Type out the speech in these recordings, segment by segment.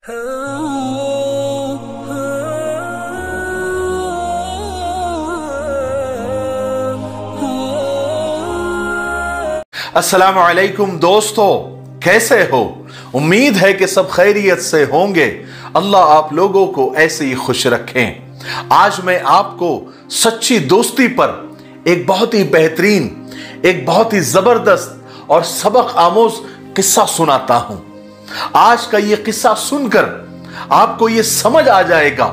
अस्सलामु अलैकुम दोस्तों, कैसे हो? उम्मीद है कि सब खैरियत से होंगे। अल्लाह आप लोगों को ऐसे ही खुश रखें। आज मैं आपको सच्ची दोस्ती पर एक बहुत ही बेहतरीन, एक बहुत ही जबरदस्त और सबक आमोज किस्सा सुनाता हूं। आज का यह किस्सा सुनकर आपको यह समझ आ जाएगा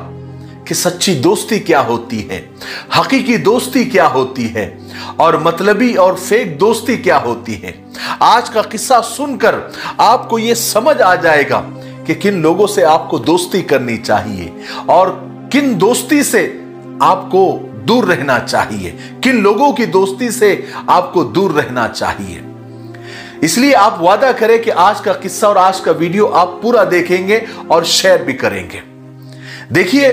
कि सच्ची दोस्ती क्या होती है, हकीकी दोस्ती क्या होती है और मतलबी और फेक दोस्ती क्या होती है। आज का किस्सा सुनकर आपको यह समझ आ जाएगा कि किन लोगों से आपको दोस्ती करनी चाहिए और किन दोस्ती से आपको दूर रहना चाहिए, किन लोगों की दोस्ती से आपको दूर रहना चाहिए। इसलिए आप वादा करें कि आज का किस्सा और आज का वीडियो आप पूरा देखेंगे और शेयर भी करेंगे। देखिए,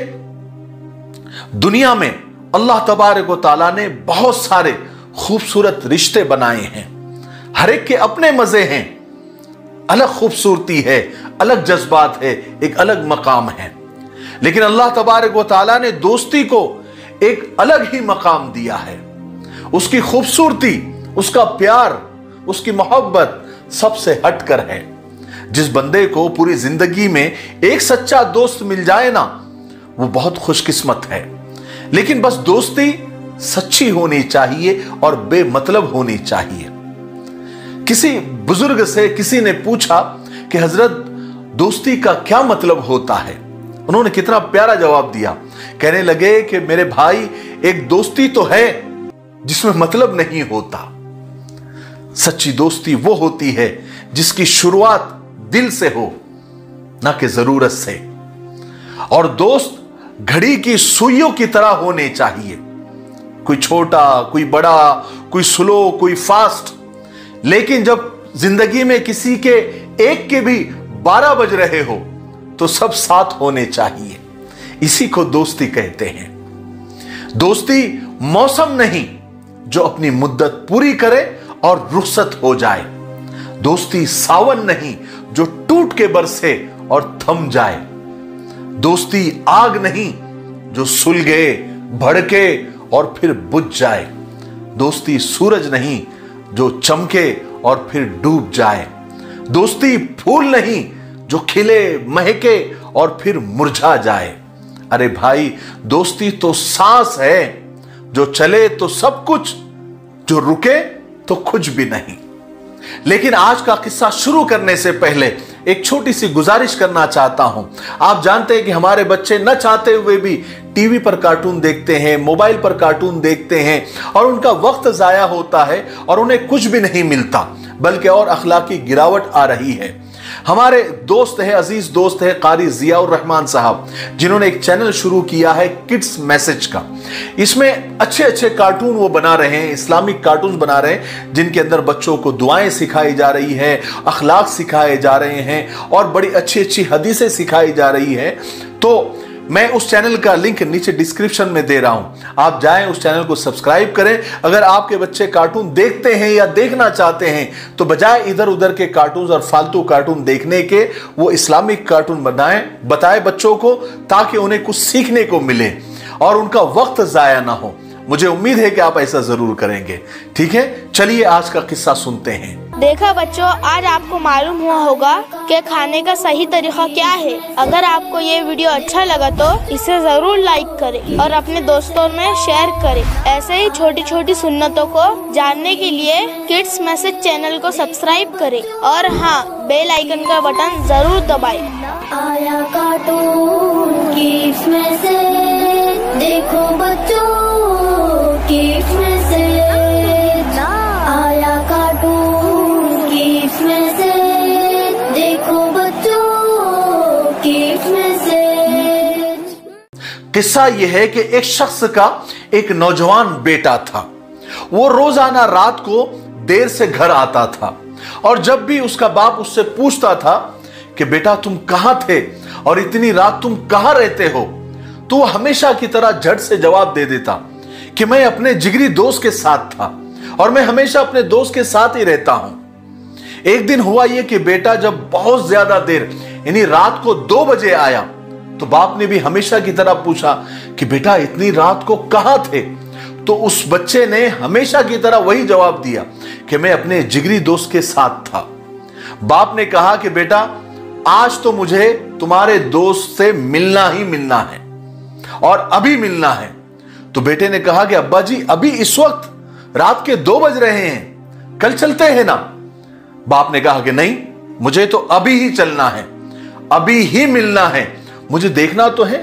दुनिया में अल्लाह तबारक व तआला ने बहुत सारे खूबसूरत रिश्ते बनाए हैं। हर एक के अपने मजे हैं, अलग खूबसूरती है, अलग जज्बात है, एक अलग मकाम है। लेकिन अल्लाह तबारक व तआला ने दोस्ती को एक अलग ही मकाम दिया है। उसकी खूबसूरती, उसका प्यार, उसकी मोहब्बत सबसे हटकर है। जिस बंदे को पूरी जिंदगी में एक सच्चा दोस्त मिल जाए ना, वो बहुत खुशकिस्मत है। लेकिन बस दोस्ती सच्ची होनी चाहिए और बेमतलब होनी चाहिए। किसी बुजुर्ग से किसी ने पूछा कि हजरत, दोस्ती का क्या मतलब होता है? उन्होंने कितना प्यारा जवाब दिया। कहने लगे कि मेरे भाई, एक दोस्ती तो है जिसमें मतलब नहीं होता। सच्ची दोस्ती वो होती है जिसकी शुरुआत दिल से हो, ना कि जरूरत से। और दोस्त घड़ी की सुइयों की तरह होने चाहिए, कोई छोटा, कोई बड़ा, कोई स्लो, कोई फास्ट। लेकिन जब जिंदगी में किसी के एक के भी 12 बज रहे हो तो सब साथ होने चाहिए। इसी को दोस्ती कहते हैं। दोस्ती मौसम नहीं जो अपनी मुद्दत पूरी करे और रुखसत हो जाए। दोस्ती सावन नहीं जो टूट के बरसे और थम जाए। दोस्ती आग नहीं जो सुलगे, भड़के और फिर बुझ जाए। दोस्ती सूरज नहीं जो चमके और फिर डूब जाए। दोस्ती फूल नहीं जो खिले, महके और फिर मुरझा जाए। अरे भाई, दोस्ती तो सांस है, जो चले तो सब कुछ, जो रुके तो कुछ भी नहीं। लेकिन आज का किस्सा शुरू करने से पहले एक छोटी सी गुजारिश करना चाहता हूं। आप जानते हैं कि हमारे बच्चे न चाहते हुए भी टीवी पर कार्टून देखते हैं, मोबाइल पर कार्टून देखते हैं और उनका वक्त जाया होता है और उन्हें कुछ भी नहीं मिलता, बल्कि और अखलाकी गिरावट आ रही है। हमारे दोस्त है, अजीज दोस्त है कारी जियाउर रहमान साहब, जिन्होंने एक चैनल शुरू किया है किड्स मैसेज का। इसमें अच्छे अच्छे कार्टून वो बना रहे हैं, इस्लामिक कार्टून बना रहे हैं, जिनके अंदर बच्चों को दुआएं सिखाई जा रही है, अखलाक सिखाए जा रहे हैं और बड़ी अच्छी अच्छी हदीसें सिखाई जा रही है। तो मैं उस चैनल का लिंक नीचे डिस्क्रिप्शन में दे रहा हूं, आप जाएं उस चैनल को सब्सक्राइब करें। अगर आपके बच्चे कार्टून देखते हैं या देखना चाहते हैं तो बजाय इधर उधर के कार्टून और फालतू कार्टून देखने के, वो इस्लामिक कार्टून बताएं बच्चों को, ताकि उन्हें कुछ सीखने को मिले और उनका वक्त जाया ना हो। मुझे उम्मीद है कि आप ऐसा जरूर करेंगे। ठीक है, चलिए आज का किस्सा सुनते हैं। देखा बच्चों, आज आपको मालूम हुआ होगा कि खाने का सही तरीका क्या है। अगर आपको ये वीडियो अच्छा लगा तो इसे जरूर लाइक करें और अपने दोस्तों में शेयर करें। ऐसे ही छोटी छोटी सुन्नतों को जानने के लिए किड्स मैसेज चैनल को सब्सक्राइब करें और हाँ, बेल आइकन का बटन जरूर दबाएं। आया कार्टून किड्स मैसेज, देखो बच्चों किड्स मैसेज। आया कार्टून किड्स मैसेज, देखो बच्चों किड्स मैसेज। किस्सा यह है कि एक शख्स का एक नौजवान बेटा था। वो रोजाना रात को देर से घर आता था और जब भी उसका बाप उससे पूछता था कि बेटा तुम कहां थे और इतनी रात तुम कहां रहते हो, तो वो हमेशा की तरह झट से जवाब दे देता कि मैं अपने जिगरी दोस्त के साथ था और मैं हमेशा अपने दोस्त के साथ ही रहता हूं। एक दिन हुआ यह कि बेटा जब बहुत ज्यादा देर यानी रात को 2 बजे आया, तो बाप ने भी हमेशा की तरह पूछा कि बेटा इतनी रात को कहां थे? तो उस बच्चे ने हमेशा की तरह वही जवाब दिया कि मैं अपने जिगरी दोस्त के साथ था। बाप ने कहा कि बेटा आज तो मुझे तुम्हारे दोस्त से मिलना ही मिलना है और अभी मिलना है। तो बेटे ने कहा कि अब्बा जी अभी इस वक्त रात के 2 बज रहे हैं, कल चलते हैं ना? बाप ने कहा कि नहीं, मुझे तो अभी ही चलना है, अभी ही मिलना है। मुझे देखना तो है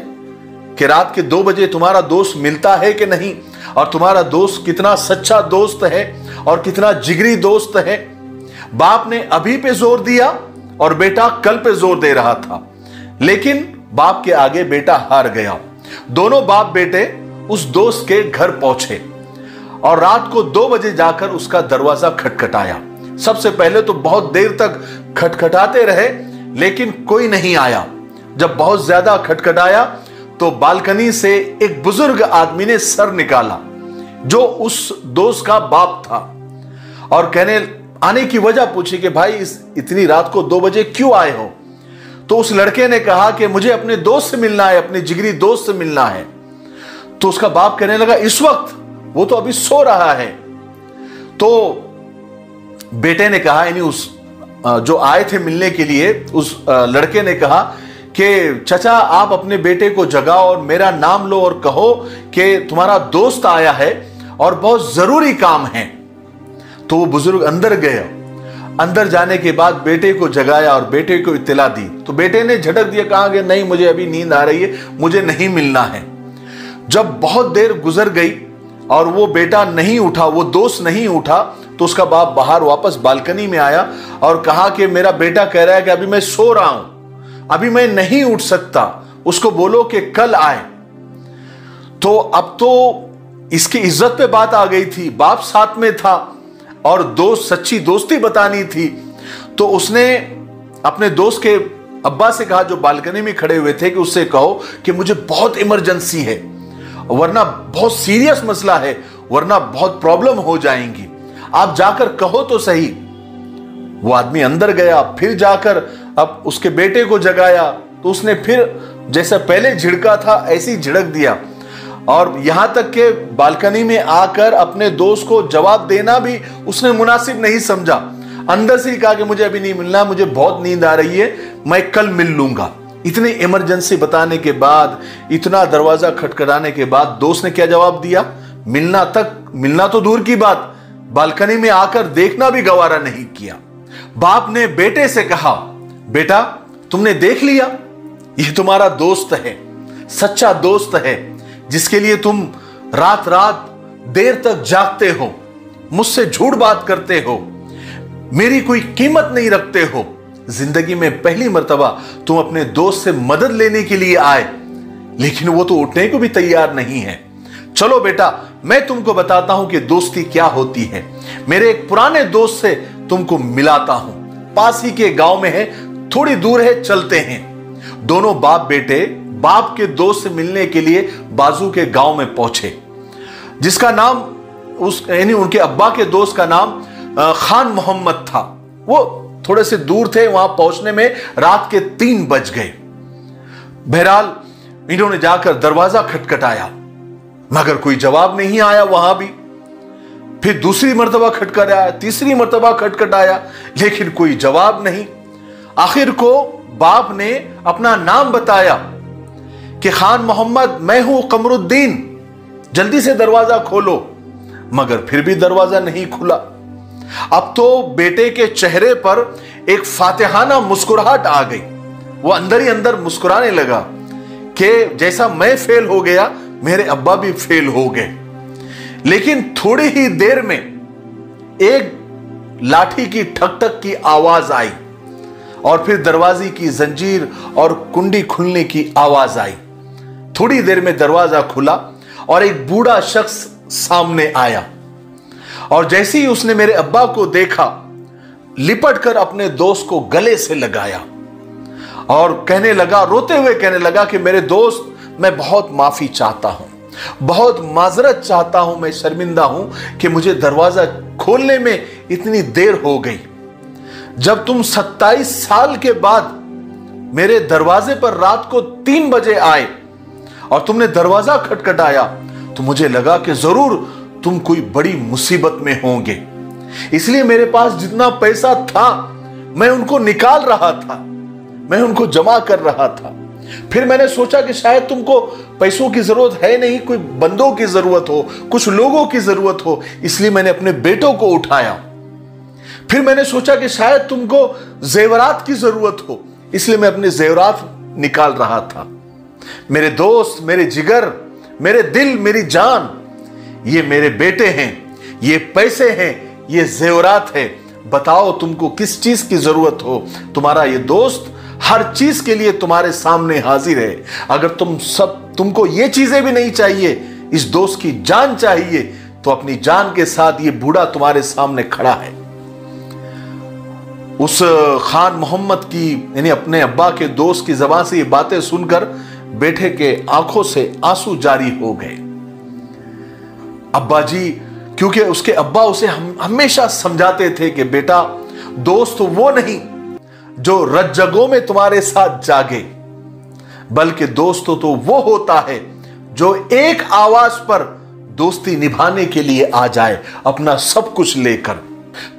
कि रात के 2 बजे तुम्हारा दोस्त मिलता है कि नहीं, और तुम्हारा दोस्त कितना सच्चा दोस्त है और कितना जिगरी दोस्त है। बाप ने अभी पे जोर दिया और बेटा कल पे जोर दे रहा था, लेकिन बाप के आगे बेटा हार गया। दोनों बाप बेटे उस दोस्त के घर पहुंचे और रात को 2 बजे जाकर उसका दरवाजा खटखटाया। सबसे पहले तो बहुत देर तक खटखटाते रहे, लेकिन कोई नहीं आया। जब बहुत ज्यादा खटखटाया तो बालकनी से एक बुजुर्ग आदमी ने सर निकाला, जो उस दोस्त का बाप था, और आने की वजह पूछी कि भाई इतनी रात को 2 बजे क्यों आए हो? तो उस लड़के ने कहा कि मुझे अपने दोस्त से मिलना है, अपने जिगरी दोस्त से मिलना है। तो उसका बाप कहने लगा इस वक्त? वो तो अभी सो रहा है। तो बेटे ने कहा, यानी उस जो आए थे मिलने के लिए उस लड़के ने कहा कि चाचा आप अपने बेटे को जगाओ और मेरा नाम लो और कहो कि तुम्हारा दोस्त आया है और बहुत जरूरी काम है। तो वो बुजुर्ग अंदर गया। अंदर जाने के बाद बेटे को जगाया और बेटे को इत्तला दी। तो बेटे ने झटक दिया, कहा कि नहीं मुझे अभी नींद आ रही है, मुझे नहीं मिलना है। जब बहुत देर गुजर गई और वो बेटा नहीं उठा, वो दोस्त नहीं उठा, तो उसका बाप बाहर वापस बालकनी में आया और कहा कि मेरा बेटा कह रहा है कि अभी मैं सो रहा हूं, अभी मैं नहीं उठ सकता, उसको बोलो कि कल आए। तो अब तो इसकी इज्जत पे बात आ गई थी, बाप साथ में था और दोस्त सच्ची दोस्ती बतानी थी। तो उसने अपने दोस्त के अब्बा से कहा, जो बालकनी में खड़े हुए थे, कि उससे कहो कि मुझे बहुत इमरजेंसी है, वरना बहुत सीरियस मसला है, वरना बहुत प्रॉब्लम हो जाएंगी, आप जाकर कहो तो सही। वो आदमी अंदर गया, फिर जाकर अब उसके बेटे को जगाया, तो उसने फिर जैसा पहले झिड़का था ऐसे ही झिड़क दिया, और यहां तक के बालकनी में आकर अपने दोस्त को जवाब देना भी उसने मुनासिब नहीं समझा। अंदर से ही कहा कि मुझे अभी नहीं मिलना, मुझे बहुत नींद आ रही है, मैं कल मिल लूंगा। इतनी इमरजेंसी बताने के बाद, इतना दरवाजा खटखटाने के बाद दोस्त ने क्या जवाब दिया? मिलना तो दूर की बात, बालकनी में आकर देखना भी गवारा नहीं किया। बाप ने बेटे से कहा, बेटा तुमने देख लिया, यह तुम्हारा दोस्त है, सच्चा दोस्त है, जिसके लिए तुम रात रात देर तक जागते हो, मुझसे झूठ बात करते हो, मेरी कोई कीमत नहीं रखते हो। जिंदगी में पहली मर्तबा तुम अपने दोस्त से मदद लेने के लिए आए, लेकिन वो तो उठने को भी तैयार नहीं है। चलो बेटा मैं तुमको बताता हूं कि दोस्ती क्या होती है। मेरे एक पुराने दोस्त से तुमको मिलाता हूं, पास ही के गांव में है, थोड़ी दूर है, चलते हैं। दोनों बाप बेटे बाप के दोस्त से मिलने के लिए बाजू के गांव में पहुंचे, जिसका नाम यानी उनके अब्बा के दोस्त का नाम खान मोहम्मद था। वो थोड़े से दूर थे, वहां पहुंचने में रात के 3 बज गए। बहरहाल इन्होंने जाकर दरवाजा खटखटाया, मगर कोई जवाब नहीं आया वहां भी। फिर दूसरी मर्तबा खटखटाया, तीसरी मर्तबा खटखटाया, लेकिन कोई जवाब नहीं। आखिर को बाप ने अपना नाम बताया कि खान मोहम्मद, मैं हूं कमरुद्दीन, जल्दी से दरवाजा खोलो। मगर फिर भी दरवाजा नहीं खुला। अब तो बेटे के चेहरे पर एक फातिहाना मुस्कुराहट आ गई। वो अंदर ही अंदर मुस्कुराने लगा कि जैसा मैं फेल हो गया, मेरे अब्बा भी फेल हो गए। लेकिन थोड़ी ही देर में एक लाठी की ठक ठक की आवाज आई और फिर दरवाजे की जंजीर और कुंडी खुलने की आवाज आई। थोड़ी देर में दरवाजा खुला और एक बूढ़ा शख्स सामने आया, और जैसे ही उसने मेरे अब्बा को देखा, लिपट कर अपने दोस्त को गले से लगाया और कहने लगा, रोते हुए कहने लगा कि मेरे दोस्त, मैं बहुत माफी चाहता हूं, बहुत माजरत चाहता हूं, मैं शर्मिंदा हूं कि मुझे दरवाजा खोलने में इतनी देर हो गई। जब तुम 27 साल के बाद मेरे दरवाजे पर रात को 3 बजे आए और तुमने दरवाजा खटखटाया तो मुझे लगा कि जरूर तुम कोई बड़ी मुसीबत में होंगे। इसलिए मेरे पास जितना पैसा था मैं उनको निकाल रहा था, मैं उनको जमा कर रहा था। फिर मैंने सोचा कि शायद तुमको पैसों की जरूरत है नहीं, कोई बंदों की जरूरत हो, कुछ लोगों की जरूरत हो, इसलिए मैंने अपने बेटों को उठाया। फिर मैंने सोचा कि शायद तुमको जेवरात की जरूरत हो, इसलिए मैं अपने जेवरात निकाल रहा था। मेरे दोस्त, मेरे जिगर, मेरे दिल, मेरी जान, ये मेरे बेटे हैं, ये पैसे हैं, ये जेवरात है। बताओ तुमको किस चीज की जरूरत हो। तुम्हारा ये दोस्त हर चीज के लिए तुम्हारे सामने हाजिर है। अगर तुमको ये चीजें भी नहीं चाहिए, इस दोस्त की जान चाहिए, तो अपनी जान के साथ ये बूढ़ा तुम्हारे सामने खड़ा है। उस खान मोहम्मद की यानी अपने अब्बा के दोस्त की जबान से ये बातें सुनकर बेटे के आंखों से आंसू जारी हो गए। अब्बा जी, क्योंकि उसके अब्बा उसे हमेशा समझाते थे कि बेटा, दोस्त वो नहीं जो रज्जगों में तुम्हारे साथ जागे, बल्कि दोस्त तो वो होता है जो एक आवाज पर दोस्ती निभाने के लिए आ जाए, अपना सब कुछ लेकर।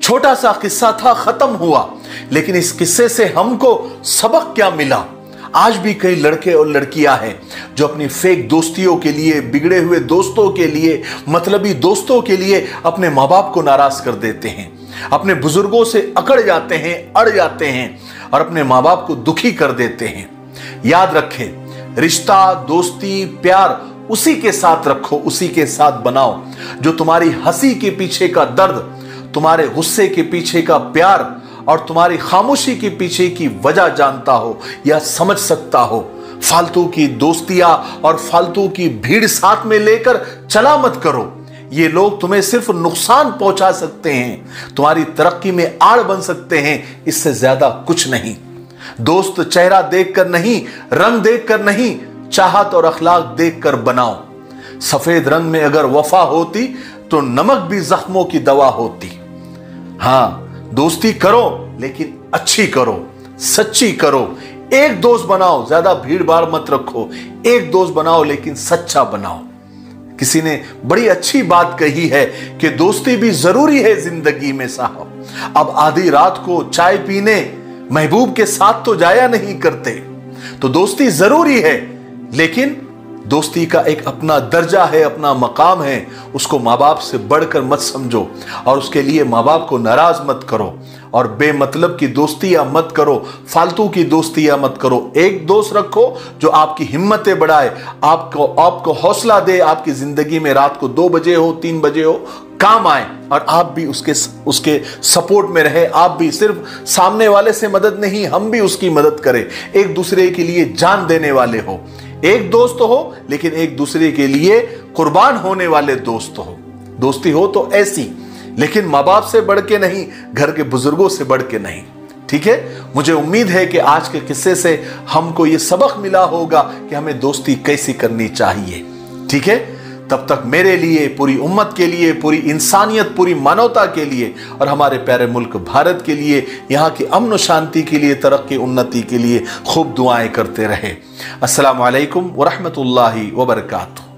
छोटा सा किस्सा था, खत्म हुआ, लेकिन इस किस्से से हमको सबक क्या मिला। आज भी कई लड़के और लड़कियां हैं जो अपनी फेक दोस्तियों के लिए, बिगड़े हुए दोस्तों के लिए, मतलबी दोस्तों के लिए अपने माँ बाप को नाराज कर देते हैं, अपने बुजुर्गों से अकड़ जाते हैं, अड़ जाते हैं और अपने माँ बाप को दुखी कर देते हैं। याद रखें, रिश्ता, दोस्ती, प्यार उसी के साथ रखो, उसी के साथ बनाओ जो तुम्हारी हंसी के पीछे का दर्द, तुम्हारे गुस्से के पीछे का प्यार और तुम्हारी खामोशी के पीछे की वजह जानता हो या समझ सकता हो। फालतू की दोस्तियां और फालतू की भीड़ साथ में लेकर चला मत करो। ये लोग तुम्हें सिर्फ नुकसान पहुंचा सकते हैं, तुम्हारी तरक्की में आड़ बन सकते हैं, इससे ज्यादा कुछ नहीं। दोस्त चेहरा देखकर नहीं, रंग देखकर नहीं, चाहत और अखलाक देखकर बनाओ। सफेद रंग में अगर वफा होती तो नमक भी जख्मों की दवा होती। हाँ, दोस्ती करो लेकिन अच्छी करो, सच्ची करो। एक दोस्त बनाओ, ज्यादा भीड़ भाड़ मत रखो। एक दोस्त बनाओ लेकिन सच्चा बनाओ। किसी ने बड़ी अच्छी बात कही है कि दोस्ती भी जरूरी है जिंदगी में साहब। अब आधी रात को चाय पीने महबूब के साथ तो जाया नहीं करते, तो दोस्ती जरूरी है, लेकिन दोस्ती का एक अपना दर्जा है, अपना मकाम है। उसको माँ बाप से बढ़कर मत समझो और उसके लिए माँ बाप को नाराज मत करो और बेमतलब की दोस्तियां मत करो, फालतू की दोस्तियां मत करो। एक दोस्त रखो जो आपकी हिम्मतें बढ़ाए, आपको हौसला दे, आपकी जिंदगी में रात को 2 बजे हो, 3 बजे हो, काम आए और आप भी उसके सपोर्ट में रहे। आप भी सिर्फ सामने वाले से मदद नहीं, हम भी उसकी मदद करें, एक दूसरे के लिए जान देने वाले हो। एक दोस्त हो लेकिन एक दूसरे के लिए कुर्बान होने वाले दोस्त हो। दोस्ती हो तो ऐसी, लेकिन माँ बाप से बढ़ के नहीं, घर के बुजुर्गों से बढ़ के नहीं। ठीक है, मुझे उम्मीद है कि आज के किस्से से हमको ये सबक मिला होगा कि हमें दोस्ती कैसी करनी चाहिए। ठीक है, तब तक मेरे लिए, पूरी उम्मत के लिए, पूरी इंसानियत, पूरी मानवता के लिए और हमारे प्यारे मुल्क भारत के लिए, यहाँ की अमन और शांति के लिए, तरक्की उन्नति के लिए खूब दुआएं करते रहे। अस्सलामु अलैकुम व रहमतुल्लाहि व बरकातुहू।